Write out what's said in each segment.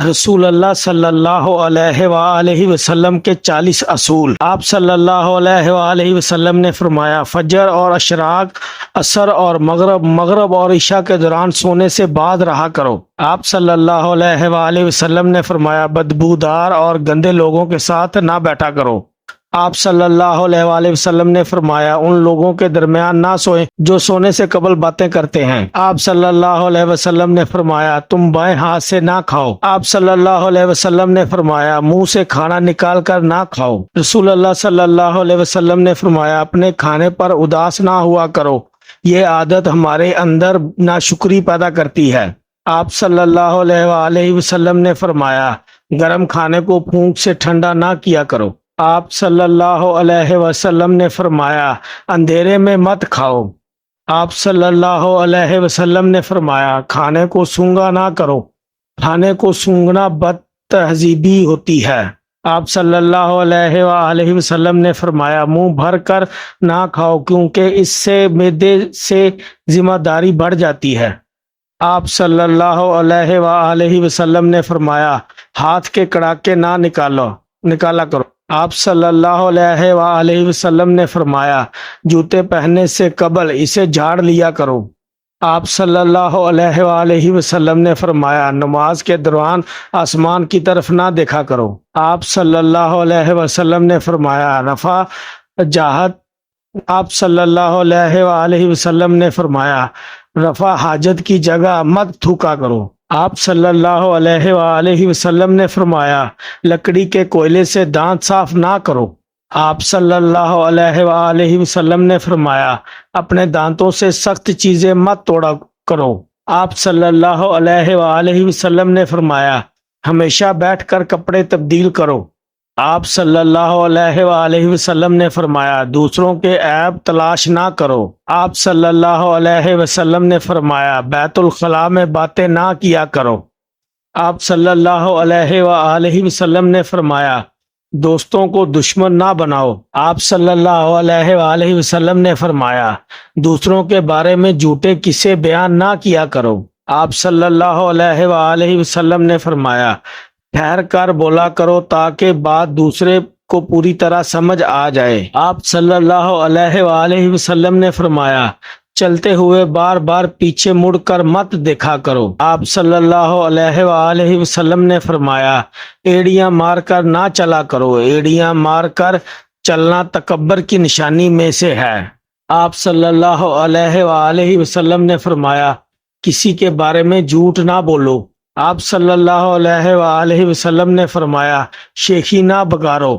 رسول اللہ صلی اللہ علیہ وآلہ وسلم کے 40 اصول۔ آپ صلی اللہ علیہ وآلہ وسلم نے فرمایا، فجر اور اشراق، عصر اور مغرب اور عشاء کے دوران سونے سے بعد رہا کرو۔ آپ صلی اللہ علیہ وآلہ وسلم نے فرمایا، بدبودار اور گندے لوگوں کے ساتھ نہ بیٹھا کرو۔ آپ صلی اللہ علیہ وآلہ وسلم نے فرمایا، ان لوگوں کے درمیان نہ سوئیں جو سونے سے قبل باتیں کرتے ہیں۔ آپ صلی اللہ علیہ وسلم نے فرمایا، تم بائیں ہاتھ سے نہ کھاؤ۔ آپ صلی اللہ علیہ وسلم نے فرمایا، منہ سے کھانا نکال کر نہ کھاؤ۔ رسول اللہ صلی اللہ علیہ وسلم نے فرمایا، اپنے کھانے پر اداس نہ ہوا کرو، یہ عادت ہمارے اندر ناشکری پیدا کرتی ہے۔ آپ صلی اللہ علیہ وآلہ وسلم نے فرمایا، گرم کھانے کو پھونک سے ٹھنڈا نہ کیا کرو۔ آپ صلی اللہ علیہ وسلم نے فرمایا، اندھیرے میں مت کھاؤ۔ آپ صلی اللہ علیہ وسلم نے فرمایا، کھانے کو سونگا نہ کرو، کھانے کو سونگنا بد تہذیبی ہوتی ہے۔ آپ صلی اللہ علیہ وآلہ وسلم نے فرمایا، منہ بھر کر نہ کھاؤ کیونکہ اس سے معدے سے ذمہ داری بڑھ جاتی ہے۔ آپ صلی اللہ علیہ وآلہ وسلم نے فرمایا، ہاتھ کے کڑاکے نہ نکالا کرو۔ آپ صلی اللہ علیہ وآلہ وسلم نے فرمایا، جوتے پہننے سے قبل اسے جھاڑ لیا کرو۔ آپ صلی اللہ علیہ وآلہ وسلم نے فرمایا، نماز کے دوران آسمان کی طرف نہ دیکھا کرو۔ آپ صلی اللہ علیہ وسلم نے فرمایا، آپ صلی اللہ علیہ وآلہ وسلم نے فرمایا، رفع حاجت کی جگہ مت تھوکا کرو۔ آپ صلی اللہ علیہ وآلہ وسلم نے فرمایا، لکڑی کے کوئلے سے دانت صاف نہ کرو۔ آپ صلی اللہ علیہ وآلہ وسلم نے فرمایا، اپنے دانتوں سے سخت چیزیں مت توڑا کرو۔ آپ صلی اللہ علیہ وآلہ وسلم نے فرمایا، ہمیشہ بیٹھ کر کپڑے تبدیل کرو۔ آپ صلی اللہ علیہ وآلہ وسلم نے فرمایا، دوسروں کے عیب تلاش نہ کرو۔ آپ صلی اللہ علیہ وسلم نے فرمایا، بیت الخلاء میں باتیں نہ کیا کرو۔ آپ صلی اللہ علیہ وآلہ وسلم نے فرمایا، دوستوں کو دشمن نہ بناؤ۔ آپ صلی اللہ علیہ وآلہ وسلم نے فرمایا، دوسروں کے بارے میں جھوٹے قصے بیان نہ کیا کرو۔ آپ صلی اللہ علیہ وآلہ وسلم نے فرمایا، ٹھہر کر بولا کرو تاکہ بات دوسرے کو پوری طرح سمجھ آ جائے۔ آپ صلی اللہ علیہ وآلہ وسلم نے فرمایا، چلتے ہوئے بار بار پیچھے مڑ کر مت دیکھا کرو۔ آپ صلی اللہ علیہ وآلہ وسلم نے فرمایا، ایڑیاں مار کر نہ چلا کرو، ایڑیاں مار کر چلنا تکبر کی نشانی میں سے ہے۔ آپ صلی اللہ علیہ وآلہ وسلم نے فرمایا، کسی کے بارے میں جھوٹ نہ بولو۔ آپ صلی اللہ علیہ وآلہ وسلم نے فرمایا، شیخی نہ بگارو۔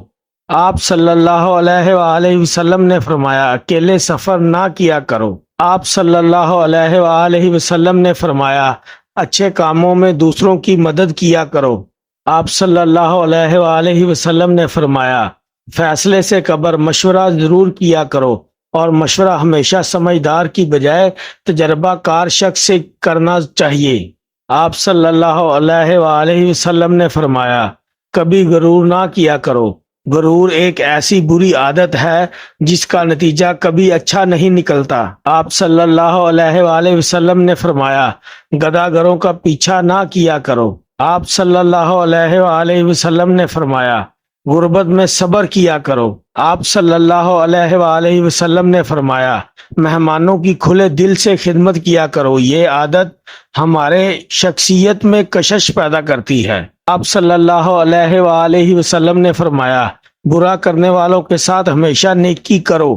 آپ صلی اللہ علیہ وآلہ وسلم نے فرمایا، اکیلے سفر نہ کیا کرو۔ آپ صلی اللہ علیہ وآلہ وسلم نے فرمایا، اچھے کاموں میں دوسروں کی مدد کیا کرو۔ آپ صلی اللہ علیہ وآلہ وسلم نے فرمایا، فیصلے سے قبل مشورہ ضرور کیا کرو، اور مشورہ ہمیشہ سمجھدار کی بجائے تجربہ کار شخص سے کرنا چاہیے۔ آپ صلی اللہ علیہ وآلہ وسلم نے فرمایا، کبھی غرور نہ کیا کرو۔ غرور ایک ایسی بری عادت ہے جس کا نتیجہ کبھی اچھا نہیں نکلتا۔ آپ صلی اللہ علیہ وآلہ وسلم نے فرمایا، گداگروں کا پیچھا نہ کیا کرو۔ آپ صلی اللہ علیہ وآلہ وسلم نے فرمایا، غربت میں صبر کیا کرو۔ آپ صلی اللہ علیہ وآلہ وسلم نے فرمایا، مہمانوں کی کھلے دل سے خدمت کیا کرو، یہ عادت ہمارے شخصیت میں کشش پیدا کرتی ہے۔ آپ صلی اللہ علیہ وآلہ وسلم نے فرمایا، برا کرنے والوں کے ساتھ ہمیشہ نیکی کرو۔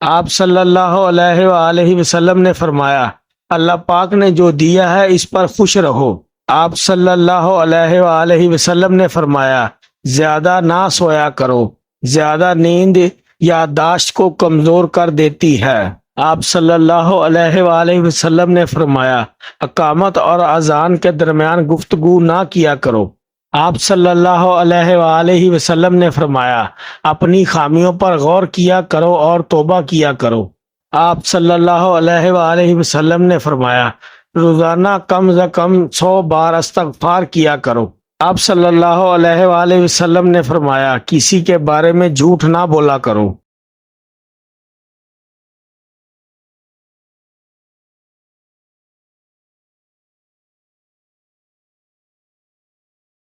آپ صلی اللہ علیہ وآلہ وسلم نے فرمایا، اللہ پاک نے جو دیا ہے اس پر خوش رہو۔ آپ صلی اللہ علیہ وآلہ وسلم نے فرمایا، زیادہ نہ سویا کرو، زیادہ نیند یادداشت کو کمزور کر دیتی ہے۔ آپ صلی اللہ علیہ وآلہ وسلم نے فرمایا، اقامت اور اذان کے درمیان گفتگو نہ کیا کرو۔ آپ صلی اللہ علیہ وآلہ وسلم نے فرمایا، اپنی خامیوں پر غور کیا کرو اور توبہ کیا کرو۔ آپ صلی اللہ علیہ وآلہ وسلم نے فرمایا، روزانہ کم از کم 100 بار استغفار کیا کرو۔ آپ صلی اللہ علیہ وآلہ وسلم نے فرمایا، کسی کے بارے میں جھوٹ نہ بولا کرو۔